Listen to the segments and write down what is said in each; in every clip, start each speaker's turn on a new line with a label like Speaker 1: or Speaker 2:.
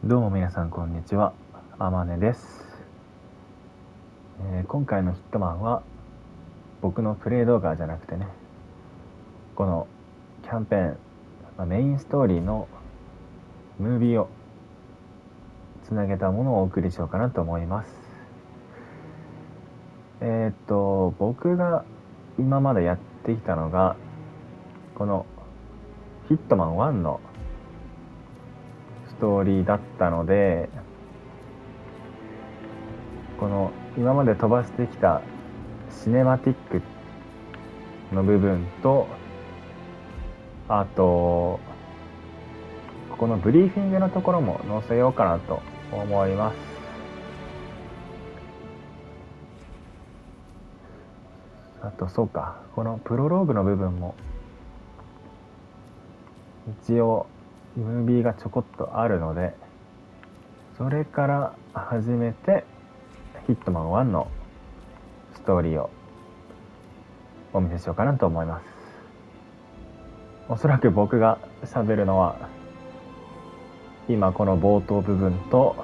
Speaker 1: どうも皆さんこんにちは、あまねです。今回のヒットマンは僕のプレイ動画じゃなくてね、このキャンペーン、メインストーリーのムービーをつなげたものをお送りしようかなと思います。僕が今までやってきたのがこのヒットマン1のストーリーだったので、この今まで飛ばしてきたシネマティックの部分と、あとここのブリーフィングのところも載せようかなと思います。あとそうか、このプロローグの部分も一応ムービーがちょこっとあるので、それから始めてヒットマン1のストーリーをお見せしようかなと思います。おそらく僕が喋るのは今この冒頭部分と、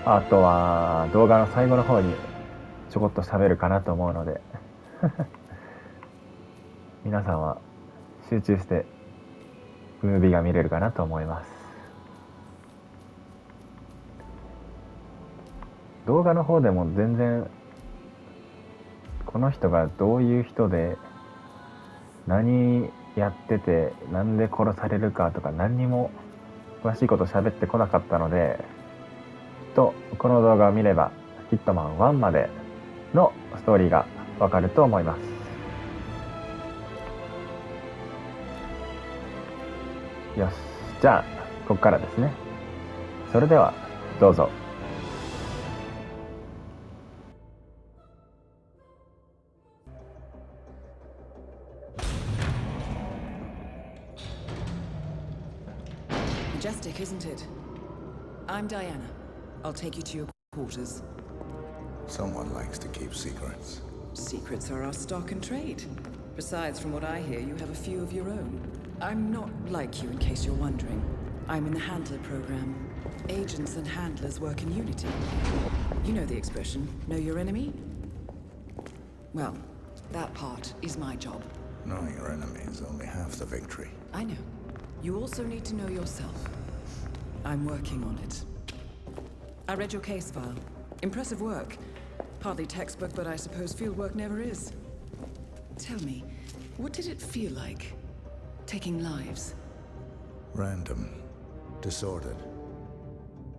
Speaker 1: あとは動画の最後の方にちょこっと喋るかなと思うので皆さんは集中してムービーが見れるかなと思います。動画の方でも全然この人がどういう人で何やっててなんで殺されるかとか何にも詳しいこと喋ってこなかったので、きっとこの動画を見ればヒットマン1までのストーリーがわかると思います。よし、じゃあここからですね。それではどうぞ。
Speaker 2: Majestic, isn't it? I'm Diana. I'll take you to your quarters.
Speaker 3: Someone likes to keep secrets.
Speaker 2: Secrets are our stock and trade. Besides, from what I hear, you have a few of your own. I'm not like you, in case you're wondering. I'm in the Handler program. Agents and handlers work in unity. You know the expression, know your enemy? Well, that part is my job.
Speaker 3: Knowing your enemy is only half the victory.
Speaker 2: I know. You also need to know yourself. I'm working on it. I read your case file. Impressive work. Hardly textbook, but I suppose fieldwork never is. Tell me, what did it feel like, taking lives?
Speaker 3: Random. Disordered.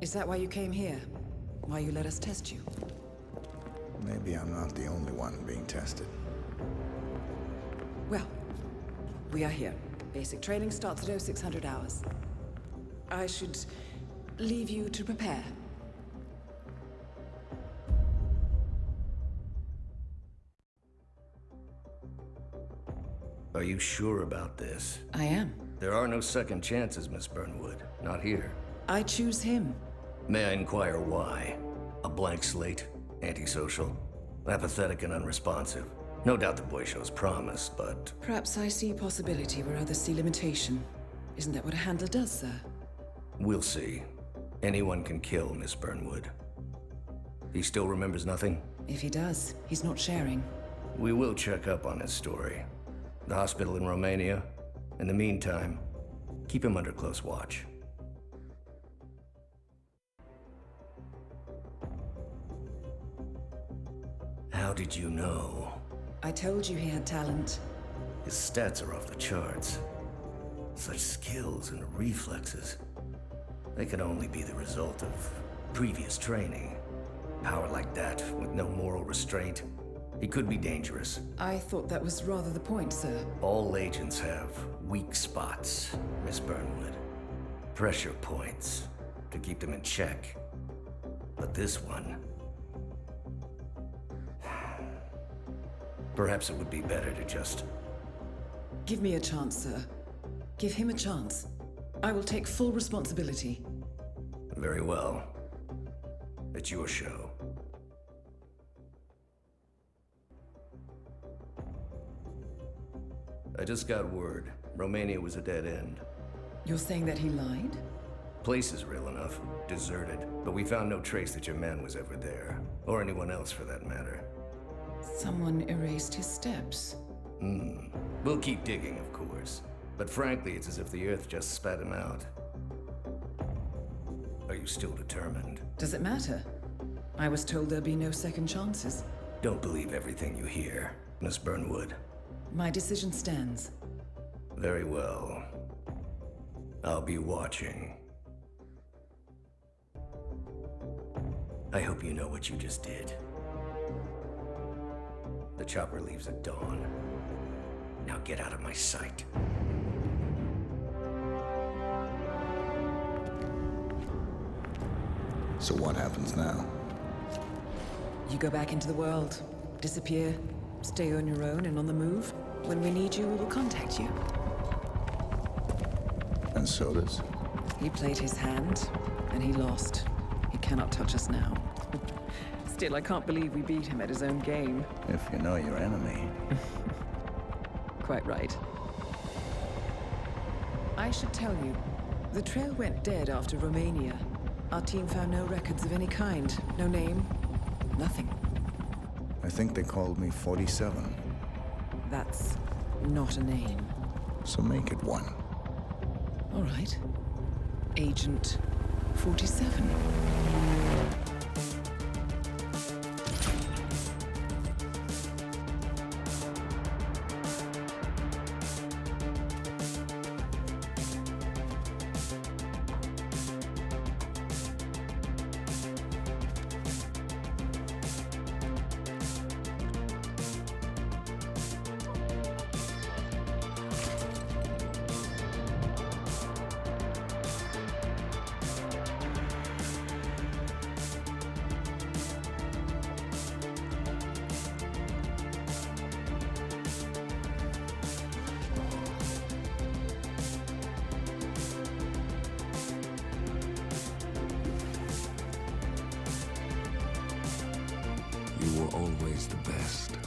Speaker 2: Is that why you came here? Why you let us test you?
Speaker 3: Maybe I'm not the only one being tested.
Speaker 2: Well, we are here. Basic training starts at 0600 hours. I should leave you to prepare.
Speaker 4: Are you sure about this?
Speaker 2: I am.
Speaker 4: There are no second chances, Miss Burnwood. Not here.
Speaker 2: I choose him.
Speaker 4: May I inquire why? A blank slate? Antisocial? Apathetic and unresponsive? No doubt the boy shows promise, but...
Speaker 2: Perhaps I see possibility where others see limitation. Isn't that what a handler does, sir?
Speaker 4: We'll see. Anyone can kill Miss Burnwood. He still remembers nothing?
Speaker 2: If he does, he's not sharing.
Speaker 4: We will check up on his story. The hospital in Romania. In the meantime, keep him under close watch. How did you know?
Speaker 2: I told you he had talent.
Speaker 4: His stats are off the charts. Such skills and reflexes. They can only be the result of previous training. Power like that, with no moral restraint, he could be dangerous.
Speaker 2: I thought that was rather the point, sir.
Speaker 4: All agents have weak spots, Miss Burnwood. Pressure points to keep them in check. But this one... Perhaps it would be better to just...
Speaker 2: Give me a chance, sir. Give him a chance. I will take full responsibility.
Speaker 4: Very well. It's your show. I just got word. Romania was a dead end.
Speaker 2: You're saying that he lied?
Speaker 4: Place is real enough, deserted, but we found no trace that your man was ever there, or anyone else for that matter.
Speaker 2: Someone erased his steps.
Speaker 4: We'll keep digging, of course, but frankly, it's as if the Earth just spat him out. Are you still determined?
Speaker 2: Does it matter? I was told there'd be no second chances.
Speaker 4: Don't believe everything you hear, Miss Burnwood.
Speaker 2: My decision stands.
Speaker 4: Very well. I'll be watching. I hope you know what you just did. The chopper leaves at dawn. Now get out of my sight.
Speaker 3: So what happens now?
Speaker 2: You go back into the world, disappear, stay on your own and on the move. When we need you, we will contact you.
Speaker 3: And so does?
Speaker 2: He played his hand, and he lost. He cannot touch us now. Still, I can't believe we beat him at his own game.
Speaker 3: If you know your enemy.
Speaker 2: Quite right. I should tell you, the trail went dead after Romania. Our team found no records of any kind. No name, nothing.
Speaker 3: I think they called me 47.
Speaker 2: That's not a name.
Speaker 3: So make it one.
Speaker 2: All right. Agent 47.
Speaker 5: You were always the best.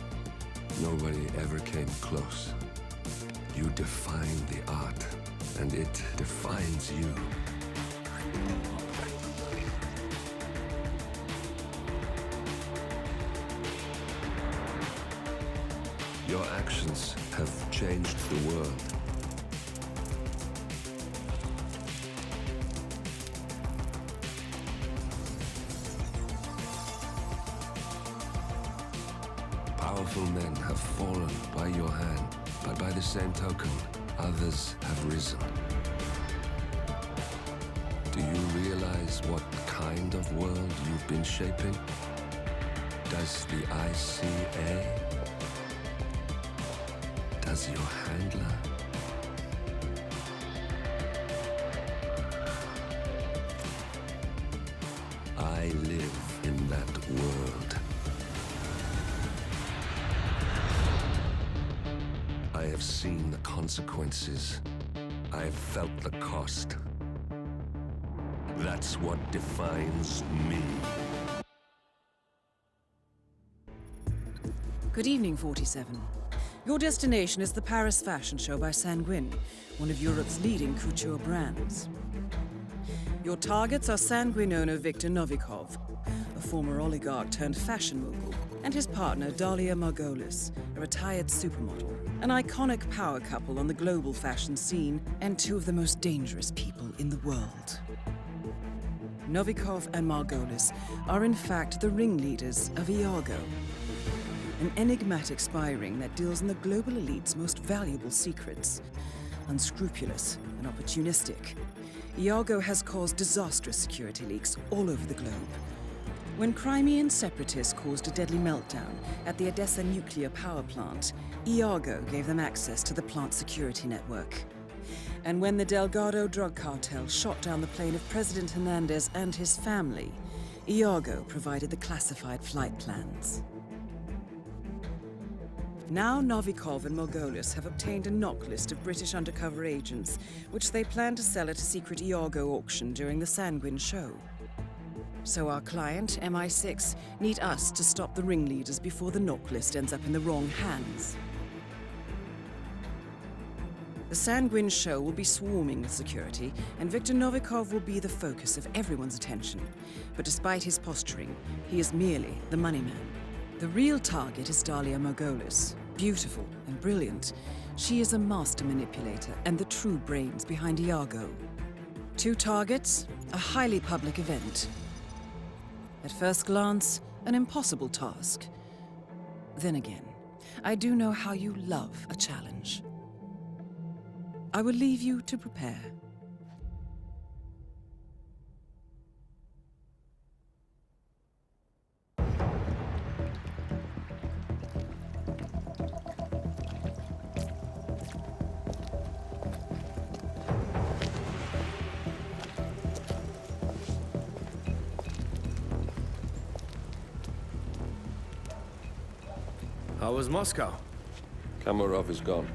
Speaker 5: Nobody ever came close. You define the art, and it defines you. Your actions have changed the world. Powerful men have fallen by your hand, but by the same token, others have risen. Do you realize what kind of world you've been shaping? Does the ICA? Does your handler? I live in that world. I have seen the consequences. I have felt the cost. That's what defines me.
Speaker 2: Good evening, 47. Your destination is the Paris Fashion Show by Sanguine, one of Europe's leading couture brands. Your targets are Sanguine owner Viktor Novikov, a former oligarch turned fashion mogul, and his partner Dalia Margolis, a retired supermodel, an iconic power couple on the global fashion scene and two of the most dangerous people in the world. Novikov and Margolis are in fact the ringleaders of Iago, an enigmatic spy ring that deals in the global elite's most valuable secrets. Unscrupulous and opportunistic, Iago has caused disastrous security leaks all over the globe. When Crimean separatists caused a deadly meltdown at the Odessa nuclear power plant, Iago gave them access to the plant's security network. And when the Delgado drug cartel shot down the plane of President Hernandez and his family, Iago provided the classified flight plans. Now Novikov and Margolis have obtained a knock list of British undercover agents, which they plan to sell at a secret Iago auction during the Sanguine show. So our client, MI6, need us to stop the ringleaders before the knock list ends up in the wrong hands. The Sanguine show will be swarming with security, and Viktor Novikov will be the focus of everyone's attention. But despite his posturing, he is merely the money man. The real target is Dalia Margolis. Beautiful and brilliant, she is a master manipulator and the true brains behind Iago. 2 targets, a highly public event. At first glance, an impossible task. Then again, I do know how you love a challenge. I will leave you to prepare.
Speaker 6: How was Moscow?
Speaker 5: Kamarov is gone.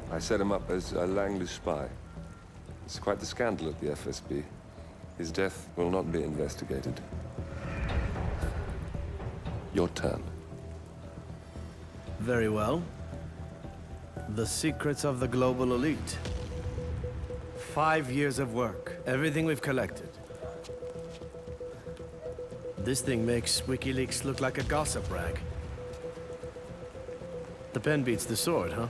Speaker 5: I set him up as a Langley spy. It's quite the scandal at the FSB. His death will not be investigated. Your turn.
Speaker 6: Very well. The secrets of the global elite. 5 years of work, everything we've collected. This thing makes WikiLeaks look like a gossip rag. The pen beats the sword, huh?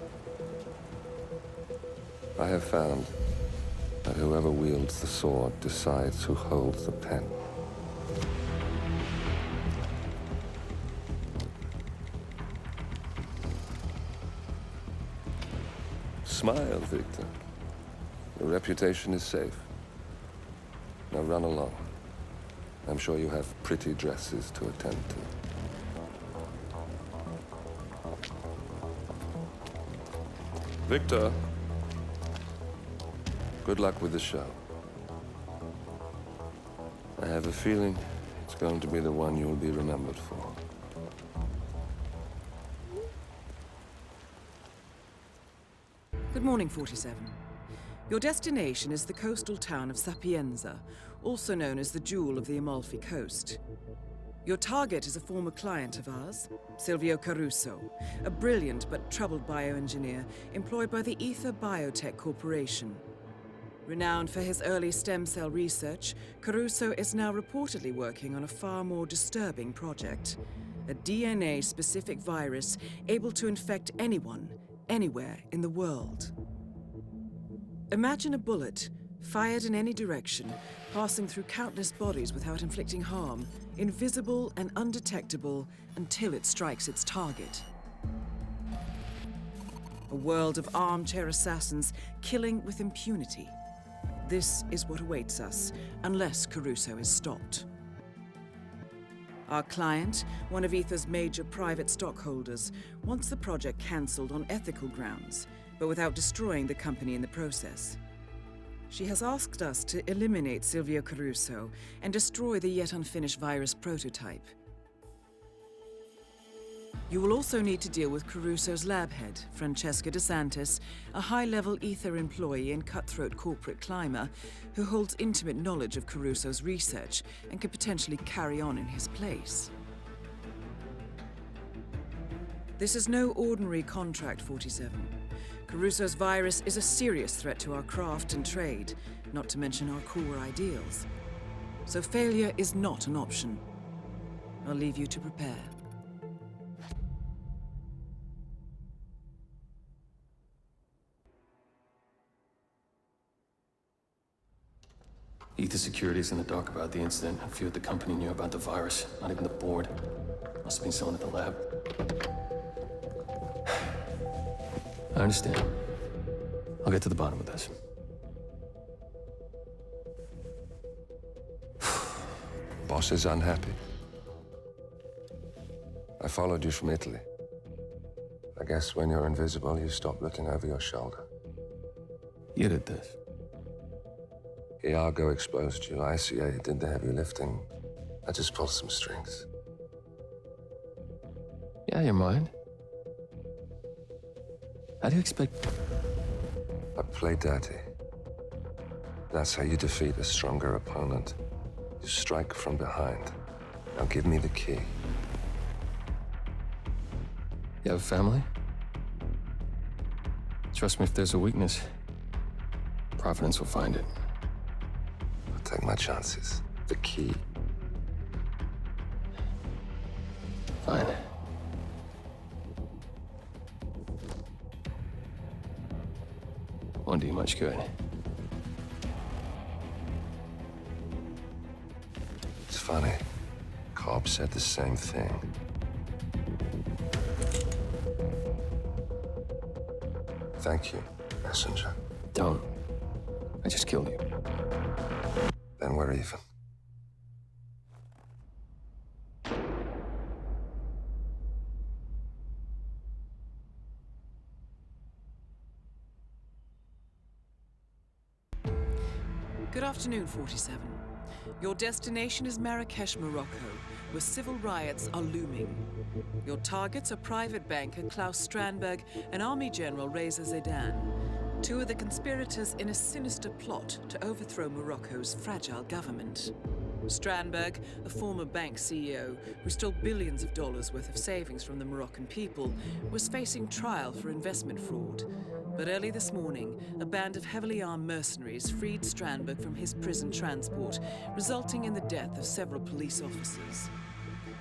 Speaker 5: I have found that whoever wields the sword decides who holds the pen. Smile, Victor. Your reputation is safe. Now run along. I'm sure you have pretty dresses to attend to. Victor, good luck with the show. I have a feeling it's going to be the one you'll be remembered for.
Speaker 2: Good morning, 47. Your destination is the coastal town of Sapienza, also known as the Jewel of the Amalfi Coast. Your target is a former client of ours, Silvio Caruso, a brilliant but troubled bioengineer employed by the Ether Biotech Corporation. Renowned for his early stem cell research, Caruso is now reportedly working on a far more disturbing project, a DNA-specific virus able to infect anyone, anywhere in the world. Imagine a bullet, fired in any direction, passing through countless bodies without inflicting harm, invisible and undetectable until it strikes its target. A world of armchair assassins killing with impunity. This is what awaits us, unless Caruso is stopped. Our client, one of Ether's major private stockholders, wants the project cancelled on ethical grounds, but without destroying the company in the process. She has asked us to eliminate Silvio Caruso and destroy the yet unfinished virus prototype. You will also need to deal with Caruso's lab head, Francesca DeSantis, a high-level Ether employee and cutthroat corporate climber who holds intimate knowledge of Caruso's research and could potentially carry on in his place. This is no ordinary contract, 47. Caruso's virus is a serious threat to our craft and trade, not to mention our core ideals. So failure is not an option. I'll leave you to prepare.
Speaker 7: Ether Security's in the dark about the incident. A few at the company knew about the virus. Not even the board. Must have been someone at the lab. I understand. I'll get to the bottom of this.
Speaker 5: Boss is unhappy. I followed you from Italy. I guess when you're invisible, you stop looking over your shoulder.
Speaker 7: You did this.
Speaker 5: Iago exposed you. ICA did the heavy lifting. I just pulled some strings.
Speaker 7: Yeah, you're mine. How do you expect...
Speaker 5: I play dirty. That's how you defeat a stronger opponent. You strike from behind. Now give me the key.
Speaker 7: You have a family? Trust me, if there's a weakness, Providence will find it.
Speaker 5: I'll take my chances. The key.
Speaker 7: Fine. Won't do you much good.
Speaker 5: It's funny. Cobb said the same thing. Thank you, messenger.
Speaker 7: Don't. I just killed you.
Speaker 5: Then we're even.
Speaker 2: Good afternoon, 47. Your destination is Marrakesh, Morocco, where civil riots are looming. Your targets are private banker Klaus Strandberg and Army General Reza Zaidan, two of the conspirators in a sinister plot to overthrow Morocco's fragile government. Strandberg, a former bank CEO who stole billions of dollars worth of savings from the Moroccan people, was facing trial for investment fraud. But early this morning, a band of heavily armed mercenaries freed Strandberg from his prison transport, resulting in the death of several police officers.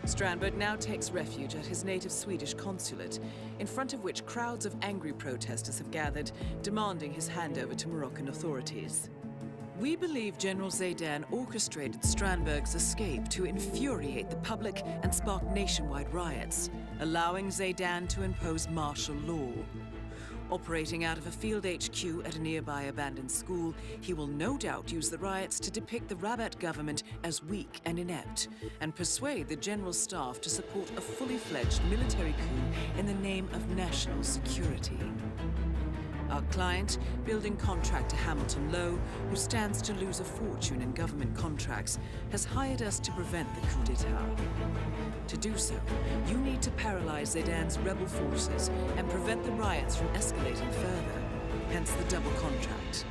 Speaker 2: Strandberg now takes refuge at his native Swedish consulate, in front of which crowds of angry protesters have gathered, demanding his handover to Moroccan authorities. We believe General Zaidan orchestrated Strandberg's escape to infuriate the public and spark nationwide riots, allowing Zaidan to impose martial law. Operating out of a field HQ at a nearby abandoned school, he will no doubt use the riots to depict the Rabat government as weak and inept, and persuade the general staff to support a fully fledged military coup in the name of national security. Our client, building contractor Hamilton Lowe, who stands to lose a fortune in government contracts, has hired us to prevent the coup d'etat. To do so, you need to paralyze Zaidan's rebel forces and prevent the riots from escalating further, hence the double contract.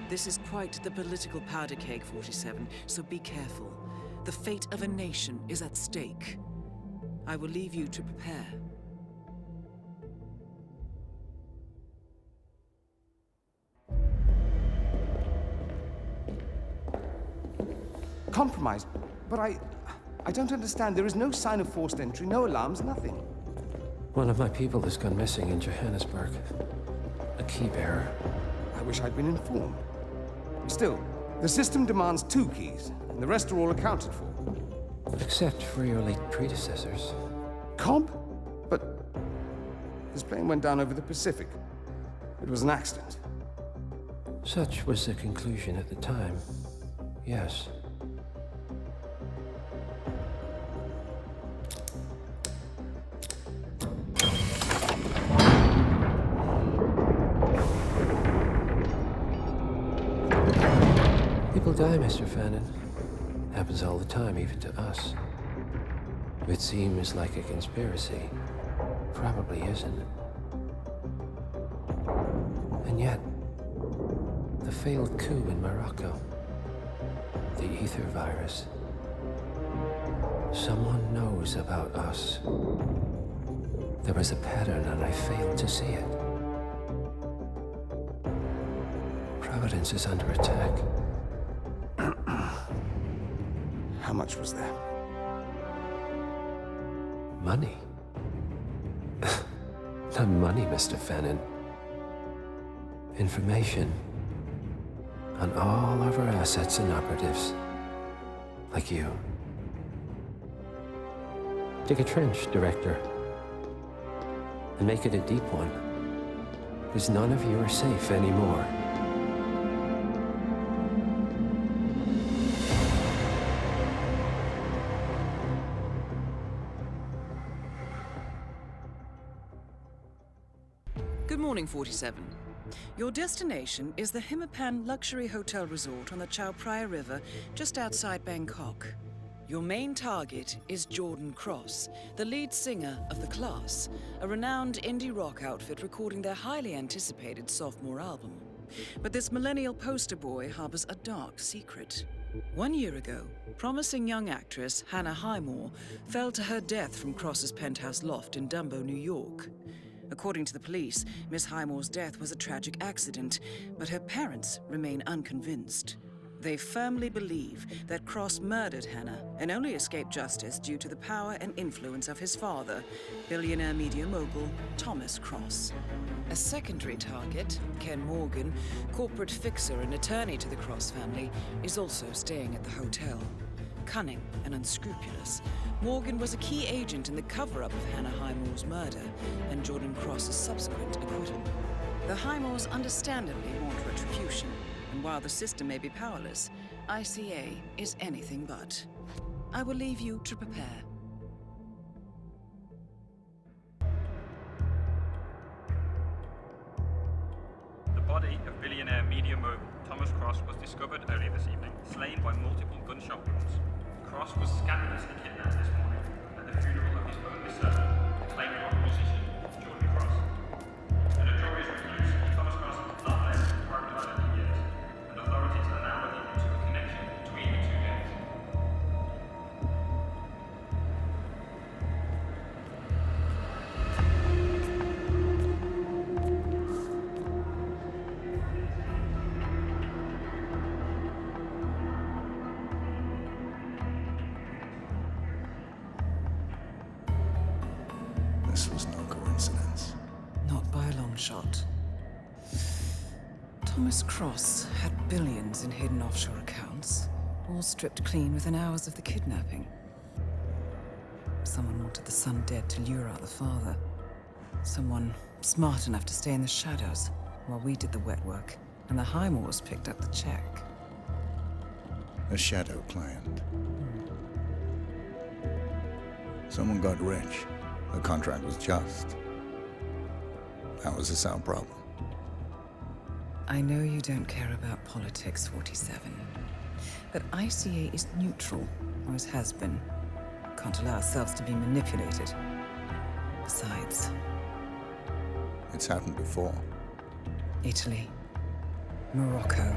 Speaker 2: This is quite the political powder keg, 47, so be careful. The fate of a nation is at stake. I will leave you to prepare.
Speaker 8: Compromised? But I don't understand. There is no sign of forced entry, no alarms, nothing.
Speaker 9: One of my people has gone missing in Johannesburg. A key bearer.
Speaker 8: I wish I'd been informed. Still, the system demands 2 keys, and the rest are all accounted for.
Speaker 9: Except for your late predecessors.
Speaker 8: Comp? But his plane went down over the Pacific. It was an accident.
Speaker 9: Such was the conclusion at the time. Yes. People die, Mr. Fannin. Happens all the time, even to us. It seems like a conspiracy. Probably isn't. And yet, the failed coup in Morocco, the ether virus. Someone knows about us. There was a pattern and I failed to see it. Providence is under attack.
Speaker 8: How much was there?
Speaker 9: Money? Not money, Mr. Fannin. Information on all of our assets and operatives. Like you. Dig a trench, Director. And make it a deep one. Because none of you are safe anymore.
Speaker 2: Good morning, 47. Your destination is the HITMAN luxury hotel resort on the Chao Phraya River, just outside Bangkok. Your main target is Jordan Cross, the lead singer of The Class, a renowned indie rock outfit recording their highly anticipated sophomore album. But this millennial poster boy harbors a dark secret. 1 year ago, promising young actress Hannah Highmore fell to her death from Cross's penthouse loft in Dumbo, New York. According to the police, Miss Highmore's death was a tragic accident, but her parents remain unconvinced. They firmly believe that Cross murdered Hannah and only escaped justice due to the power and influence of his father, billionaire media mogul Thomas Cross. A secondary target, Ken Morgan, corporate fixer and attorney to the Cross family, is also staying at the hotel. Cunning and unscrupulous, Morgan was a key agent in the cover-up of Hannah Highmore's murder and Jordan Cross's subsequent acquittal. The Highmores understandably want retribution, and while the system may be powerless, ICA is anything but. I will leave you to prepare.
Speaker 10: The body of billionaire media mogul Thomas Cross was discovered earlier this evening, slain by multiple gunshot wounds. Cross was scandalously kidnapped this morning at the funeral of his only son, acclaimed rock musician Jordan Cross. A notorious recluse, Thomas Cross has not left his private island in years, and authorities are now looking into a connection between the two deaths.
Speaker 3: This was no coincidence.
Speaker 2: Not by a long shot. Thomas Cross had billions in hidden offshore accounts, all stripped clean within hours of the kidnapping. Someone wanted the son dead to lure out the father. Someone smart enough to stay in the shadows while we did the wet work, and the Highmores picked up the check.
Speaker 3: A shadow client. Someone got rich. The contract was just. That was a sound problem.
Speaker 2: I know you don't care about politics, 47. But ICA is neutral, always has been. Can't allow ourselves to be manipulated. Besides...
Speaker 3: It's happened before.
Speaker 2: Italy, Morocco,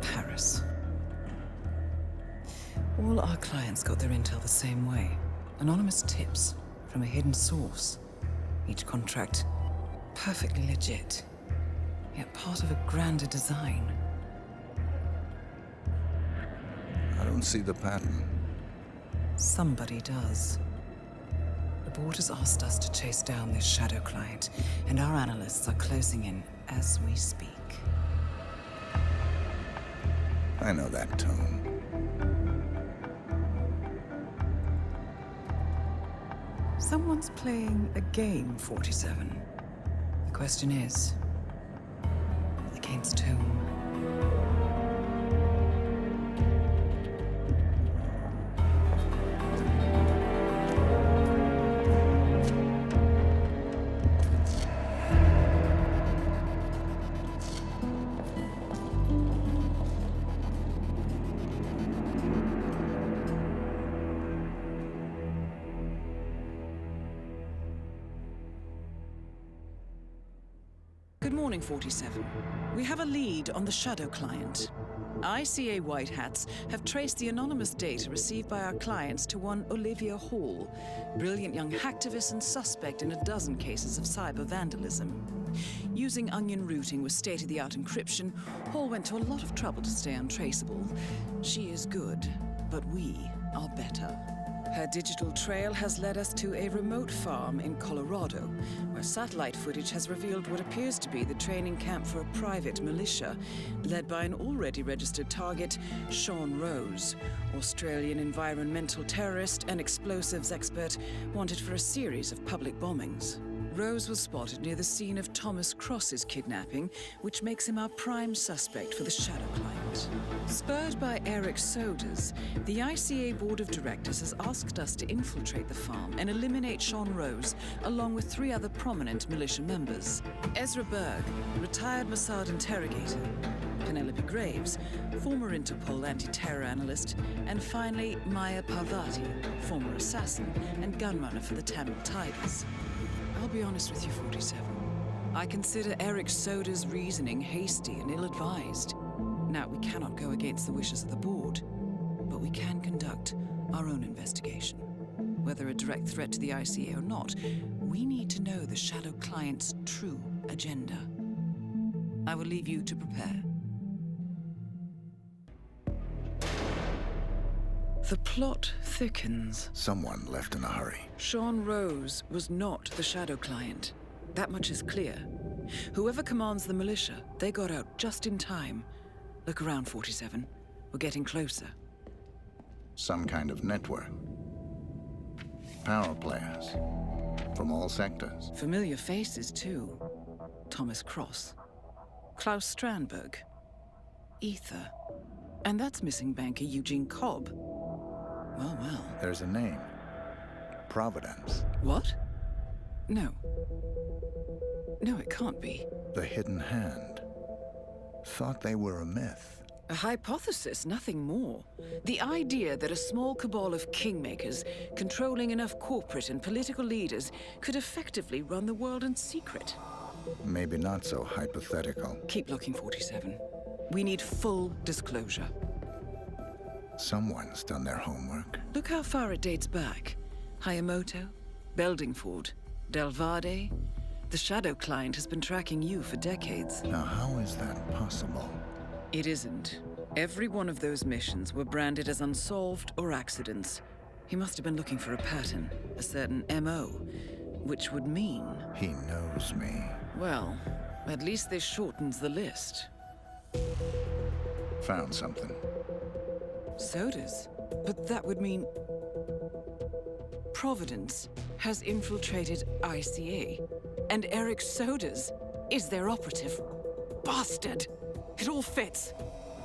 Speaker 2: Paris. All our clients got their intel the same way. Anonymous tips from a hidden source. Each contract perfectly legit, yet part of a grander design.
Speaker 3: I don't see the pattern.
Speaker 2: Somebody does. The board has asked us to chase down this shadow client, and our analysts are closing in as we speak.
Speaker 3: I know that tone.
Speaker 2: Someone's playing a game, 47. The question is, the game's tone. Good morning, 47. We have a lead on the shadow client. ICA White Hats have traced the anonymous data received by our clients to one Olivia Hall, brilliant young hacktivist and suspect in a dozen cases of cyber vandalism. Using onion routing with state-of-the-art encryption, Hall went to a lot of trouble to stay untraceable. She is good, but we are better. Her digital trail has led us to a remote farm in Colorado, where satellite footage has revealed what appears to be the training camp for a private militia, led by an already registered target, Sean Rose, Australian environmental terrorist and explosives expert wanted for a series of public bombings. Rose was spotted near the scene of Thomas Cross's kidnapping, which makes him our prime suspect for the shadow client. Spurred by Eric Soders, the ICA Board of Directors has asked us to infiltrate the farm and eliminate Sean Rose, along with 3 other prominent militia members. Ezra Berg, retired Mossad interrogator, Penelope Graves, former Interpol anti-terror analyst, and finally Maya Parvati, former assassin and gunrunner for the Tamil Tigers. I'll be honest with you, 47. I consider Eric Soda's reasoning hasty and ill-advised. Now, we cannot go against the wishes of the board, but we can conduct our own investigation. Whether a direct threat to the ICA or not, we need to know the Shadow Client's true agenda. I will leave you to prepare. The plot thickens.
Speaker 3: Someone left in a hurry.
Speaker 2: Sean Rose was not the Shadow Client. That much is clear. Whoever commands the militia, they got out just in time. Look around, 47. We're getting closer.
Speaker 3: Some kind of network. Power players. From all sectors.
Speaker 2: Familiar faces, too. Thomas Cross. Klaus Strandberg. Ether. And that's missing banker Eugene Cobb. Well, well.
Speaker 3: There's a name. Providence.
Speaker 2: What? No. No, it can't be.
Speaker 3: The Hidden Hand. Thought they were a myth.
Speaker 2: A hypothesis, nothing more. The idea that a small cabal of kingmakers, controlling enough corporate and political leaders, could effectively run the world in secret.
Speaker 3: Maybe not so hypothetical.
Speaker 2: Keep looking, 47. We need full disclosure.
Speaker 3: Someone's done their homework.
Speaker 2: Look how far it dates back. Hayamoto, Beldingford, Delvade. The Shadow Client has been tracking you for decades.
Speaker 3: Now, how is that possible?
Speaker 2: It isn't. Every one of those missions were branded as unsolved or accidents. He must have been looking for a pattern, a certain MO, which would mean...
Speaker 3: He knows me.
Speaker 2: Well, at least this shortens the list.
Speaker 3: Found something.
Speaker 2: Sodas? But that would mean... Providence has infiltrated ICA, and Eric Sodas is their operative. Bastard! It all fits.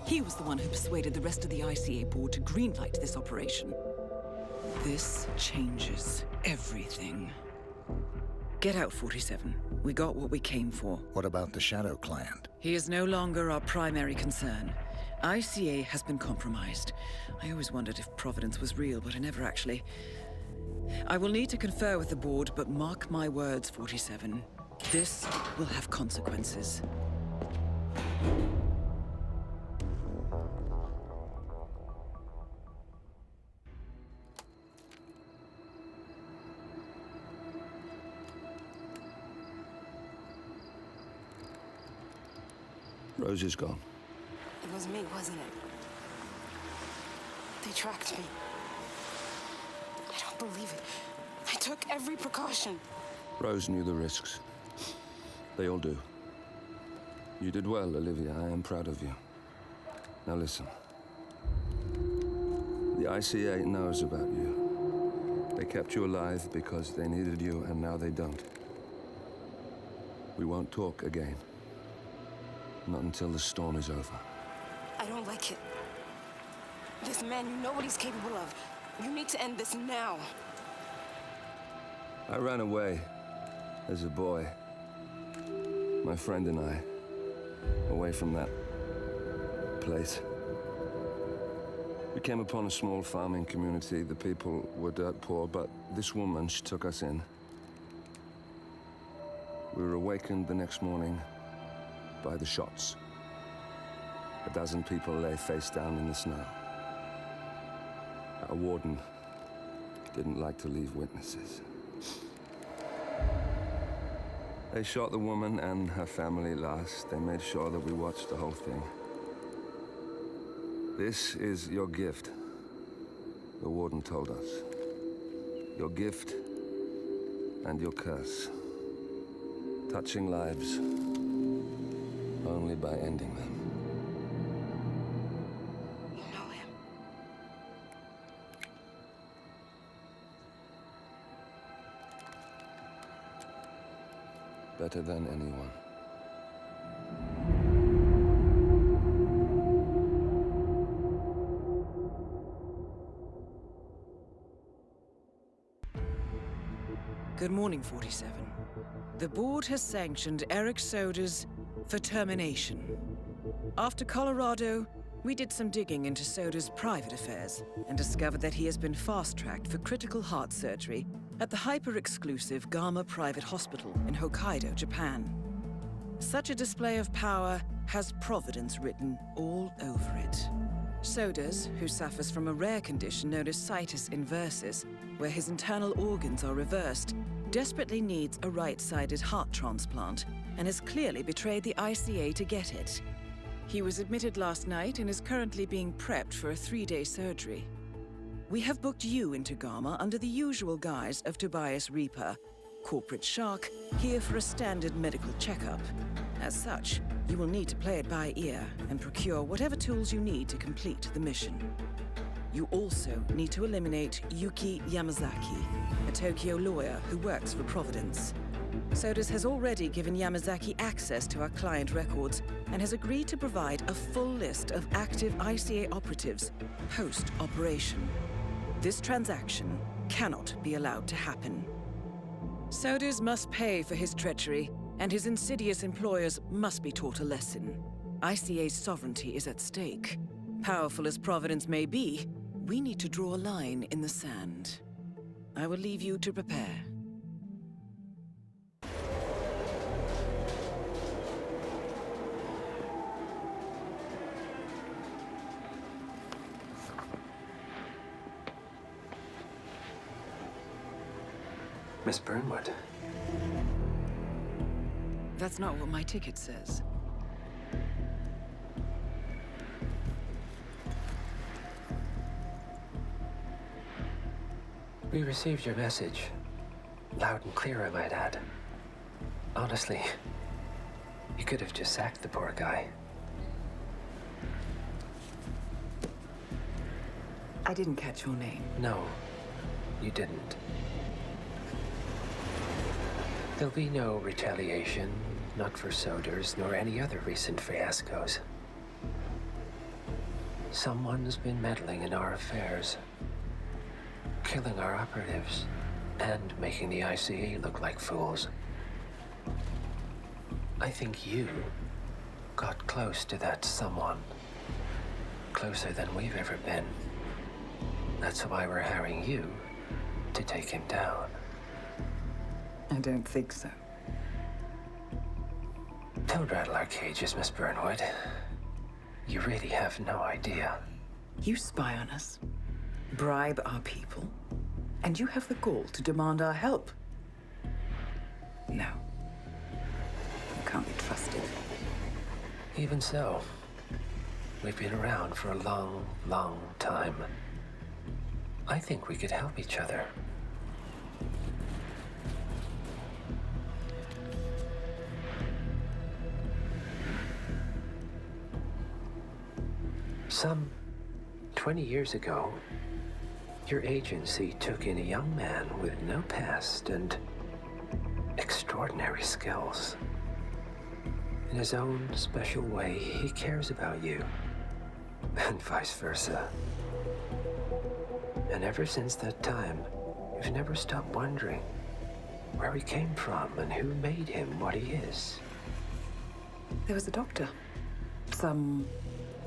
Speaker 2: He was the one who persuaded the rest of the ICA board to greenlight this operation. This changes everything. Get out, 47. We got what we came for.
Speaker 3: What about the Shadow Client?
Speaker 2: He is no longer our primary concern. ICA has been compromised. I always wondered if Providence was real, but I never actually... I will need to confer with the board, but mark my words, 47. This will have consequences.
Speaker 5: Rose is gone.
Speaker 11: It was me, wasn't it? They tracked me. I don't believe it. I took every precaution.
Speaker 5: Rose knew the risks. They all do. You did well, Olivia. I am proud of you. Now listen. The ICA knows about you. They kept you alive because they needed you, and now they don't. We won't talk again. Not until the storm is over.
Speaker 11: I don't like it. This man you know what he's capable of. You need to end this now.
Speaker 5: I ran away as a boy. My friend and I. Away from that place. We came upon a small farming community. The people were dirt poor, but this woman, she took us in. We were awakened the next morning by the shots. A dozen people lay face down in the snow. Our warden didn't like to leave witnesses. They shot the woman and her family last. They made sure that we watched the whole thing. This is your gift, the warden told us. Your gift and your curse. Touching lives only by ending them.
Speaker 11: You know him.
Speaker 5: Better than anyone.
Speaker 2: Good morning, 47. The board has sanctioned Eric Sodas for termination. After Colorado, we did some digging into Soda's private affairs and discovered that he has been fast-tracked for critical heart surgery at the hyper-exclusive Gama Private Hospital in Hokkaido, Japan. Such a display of power has Providence written all over it. Sodas, who suffers from a rare condition known as situs inversus, where his internal organs are reversed, desperately needs a right-sided heart transplant and has clearly betrayed the ICA to get it. He was admitted last night and is currently being prepped for a 3-day surgery. We have booked you into Gamma under the usual guise of Tobias Reaper, corporate shark, here for a standard medical checkup. As such, you will need to play it by ear and procure whatever tools you need to complete the mission. You also need to eliminate Yuki Yamazaki, a Tokyo lawyer who works for Providence. Sodas has already given Yamazaki access to our client records and has agreed to provide a full list of active ICA operatives post-operation. This transaction cannot be allowed to happen. Sodas must pay for his treachery, and his insidious employers must be taught a lesson. ICA's sovereignty is at stake. Powerful as Providence may be, we need to draw a line in the sand. I will leave you to prepare.
Speaker 9: Miss Burnwood.
Speaker 2: That's not what my ticket says.
Speaker 9: We received your message. Loud and clear, I might add. Honestly, you could have just sacked the poor guy.
Speaker 2: I didn't catch your name.
Speaker 9: No, you didn't. There'll be no retaliation, not for Soders, nor any other recent fiascos. Someone's been meddling in our affairs, killing our operatives, and making the ICA look like fools. I think you got close to that someone. Closer than we've ever been. That's why we're hiring you to take him down.
Speaker 2: I don't think so.
Speaker 9: Don't rattle our cages, Miss Burnwood. You really have no idea.
Speaker 2: You spy on us, bribe our people, and you have the gall to demand our help. No. You can't be trusted.
Speaker 9: Even so, we've been around for a long, long time. I think we could help each other. Some 20 years ago, your agency took in a young man with no past and extraordinary skills. In his own special way, he cares about you, and vice versa. And ever since that time, you've never stopped wondering where he came from and who made him what he is.
Speaker 2: There was a doctor. Some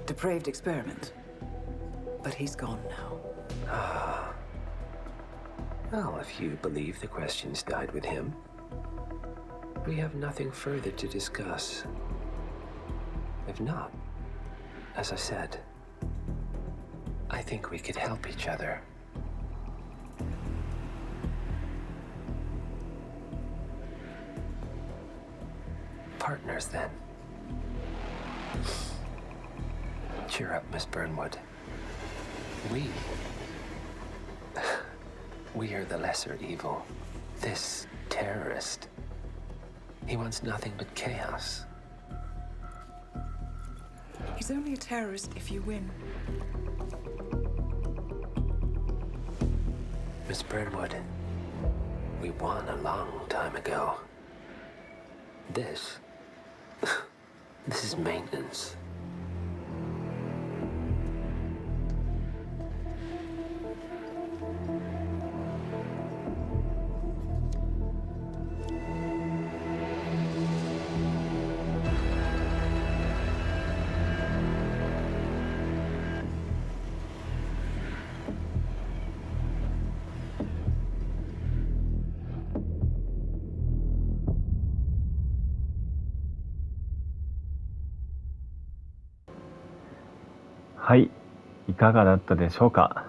Speaker 2: depraved experiment. But he's gone now.
Speaker 9: Ah. Well, if you believe the questions died with him, we have nothing further to discuss. If not, as I said, I think we could help each other. Partners, then. Cheer up, Miss Burnwood. We are the lesser evil. This terrorist, he wants nothing but chaos.
Speaker 2: He's only a terrorist if you win.
Speaker 9: Miss Burnwood, we won a long time ago. This is maintenance.
Speaker 1: はい、いかがだったでしょうか。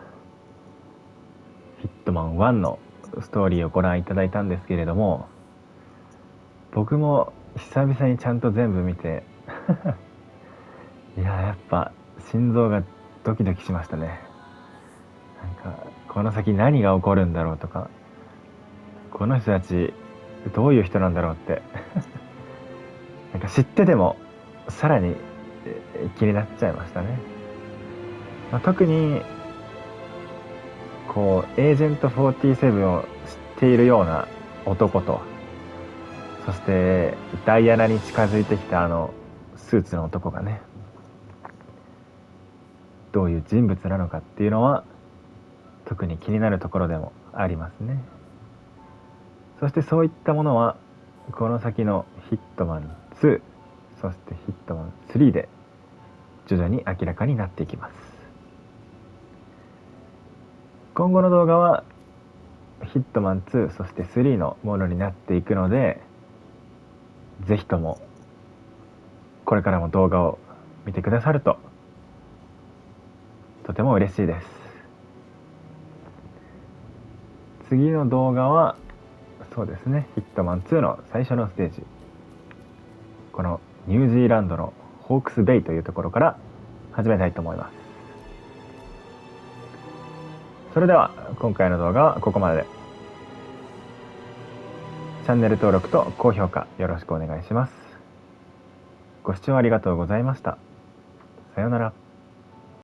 Speaker 1: ヒットマン1のストーリーをご覧いただいたんですけれども、僕も久々にちゃんと全部見ていややっぱ心臓がドキドキしましたね。なんかこの先何が起こるんだろうとか、この人たちどういう人なんだろうってなんか知っててもさらに気になっちゃいましたね。特にこうエージェント47を知っているような男と、そしてダイアナに近づいてきたスーツの男がね、どういう人物なのかっていうのは特に気になるところでもありますね。そしてそういったものはこの先のヒットマン2、そしてヒットマン3で徐々に明らかになっていきます。今後の動画はヒットマン2そして3のものになっていくので、ぜひともこれからも動画を見てくださるととても嬉しいです。次の動画はそうですね、ヒットマン2の最初のステージ、このニュージーランドのホークスベイというところから始めたいと思います。それでは今回の動画はここまで。チャンネル登録と高評価よろしくお願いします。ご視聴ありがとうございました。さようなら。